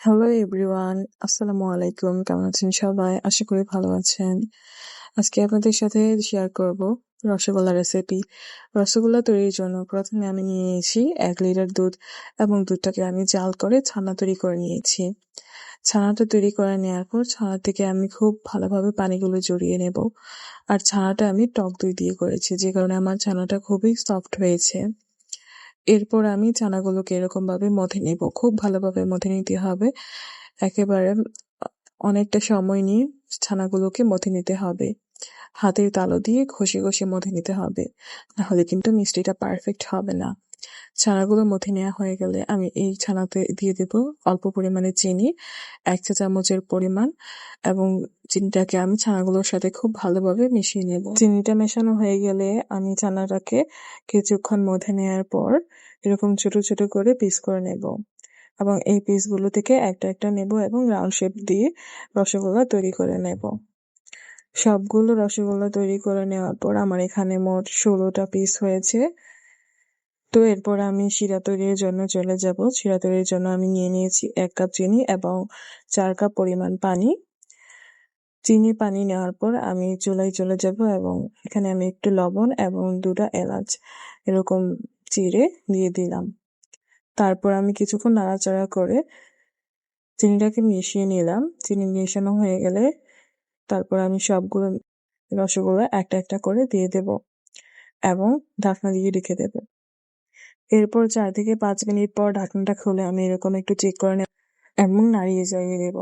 Hello everyone, আসসালামু আলাইকুম। কেমন আছেন সবাই? আশা করি ভালো আছেন। আজকে আপনাদের সাথে শেয়ার করব রসগোল্লা রেসিপি। রসগোল্লা তৈরির জন্য প্রথমে আমি নিয়ে নিয়েছি 1 লিটার দুধ এবং দুধটাকে আমি জাল করে ছানা তৈরি করে নিয়েছি। ছানাটা তৈরি করে নেওয়ার পর ছানা থেকে আমি খুব ভালোভাবে পানিগুলো ঝরিয়ে নেব। আর ছানাটা আমি টক দই দিয়ে করেছি, যে কারণে আমার ছানাটা খুবই সফট হয়েছে। এরপর আমি চানাগুলোকে এরকম ভাবে মথে নেব, খুব ভালোভাবে মথে নিতে হবে। একেবারে অনেকটা সময় নিয়ে ছানাগুলোকে মথে নিতে হবে। হাতের তালু দিয়ে ঘষে ঘষে মথে নিতে হবে, নাহলে কিন্তু মিষ্টিটা পারফেক্ট হবে না। ছানাগুলো মথে নেওয়া হয়ে গেলে আমি এই ছানাতে দিয়ে দেব অল্প পরিমাণে চিনি, 1 চা চামচের পরিমাণ, এবং চিনিটাকে আমি ছানাগুলোর সাথে খুব ভালোভাবে মিশিয়ে নেব। চিনিটা মেশানো হয়ে গেলে আমি ছানাটাকে কিছুক্ষণ মথে নেওয়ার পর এরকম ছোট ছোট করে পিস করে নেব, এবং এই পিসগুলো থেকে একটা একটা নেব এবং রাউন্ড শেপ দিয়ে রসগোল্লা তৈরি করে নেব। সবগুলো রসগোল্লা তৈরি করে নেওয়ার পর আমার এখানে মোট 16টা পিস হয়েছে। তো এরপর আমি শিরা তৈরির জন্য চলে যাব। শিরা তৈরির জন্য আমি নিয়ে নিয়েছি 1 কাপ চিনি এবং 4 কাপ পরিমাণ পানি। চিনি পানি নেওয়ার পর আমি চুলায় চলে যাব এবং এখানে আমি একটু লবণ এবং 2টা এলাচ এরকম চিড়ে দিয়ে দিলাম। তারপর আমি কিছুক্ষণ নাড়াচাড়া করে চিনিটাকে মিশিয়ে নিলাম। চিনি মেশানো হয়ে গেলে তারপর আমি সবগুলো রসগোল্লা একটা একটা করে দিয়ে দেব এবং ঢাকনা দিয়ে রেখে দেব। এরপর 4 থেকে 5 মিনিট পর ঢাকনাটা খুলে আমি এরকম একটু চেক করে নেব এবং নাড়িয়ে চাড়িয়ে দেব।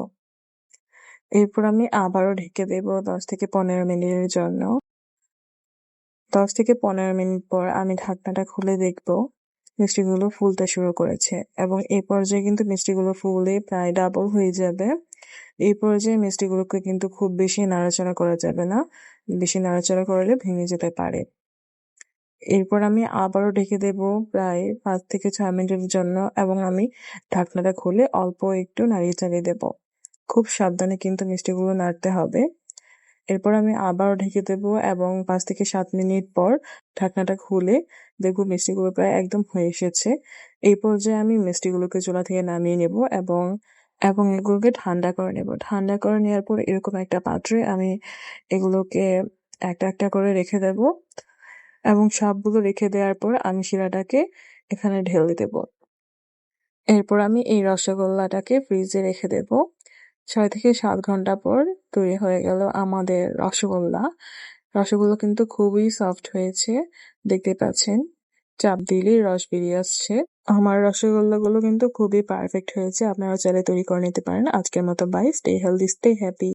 এরপর আমি আবারও ঢেকে দেব 10 থেকে 15 মিনিটের জন্য। 10 থেকে 15 মিনিট পর আমি ঢাকনাটা খুলে দেখব মিষ্টিগুলো ফুলতে শুরু করেছে, এবং এই পর্যায়ে কিন্তু মিষ্টিগুলো ফুলে প্রায় ডাবল হয়ে যাবে। এই পর্যায়ে মিষ্টিগুলোকে কিন্তু খুব বেশি নাড়াচাড়া করা যাবে না, বেশি নাড়াচাড়া করলে ভেঙে যেতে পারে। এরপর আমি আবারও ঢেকে দেব প্রায় 5 থেকে 6 মিনিটের জন্য, এবং আমি ঢাকনাটা খুলে অল্প একটু নাড়িয়ে চাড়িয়ে দেব। খুব সাবধানে কিন্তু মিষ্টিগুলো নাড়তে হবে। এরপর আমি আবারও ঢেকে দেব এবং 5 থেকে 7 মিনিট পর ঢাকনাটা খুলে দেখব মিষ্টিগুলো প্রায় একদম হয়ে এসেছে। এই পর্যায়ে আমি মিষ্টিগুলোকে চুলা থেকে নামিয়ে নেব এবং এগুলোকে ঠান্ডা করে নেব। ঠান্ডা করে নেওয়ার পর এরকম একটা পাত্রে আমি এগুলোকে একটা একটা করে রেখে দেব, এবং সবগুলো রেখে দেওয়ার পর আমি শিরাটাকে এখানে ঢেলে দেব। এরপর আমি এই রসগোল্লাটাকে ফ্রিজে রেখে দেব। 6 থেকে 7 ঘন্টা পর তৈরি হয়ে গেল আমাদের রসগোল্লা। রসগোল্লা কিন্তু খুবই সফট হয়েছে, দেখতে পাচ্ছেন চাপ দিলেই রস বেরিয়ে আসছে। আমার রসগোল্লাগুলো কিন্তু খুবই পারফেক্ট হয়েছে। আপনারা চাইলে তৈরি করে নিতে পারেন। আজকের মতো bye, stay healthy, stay happy.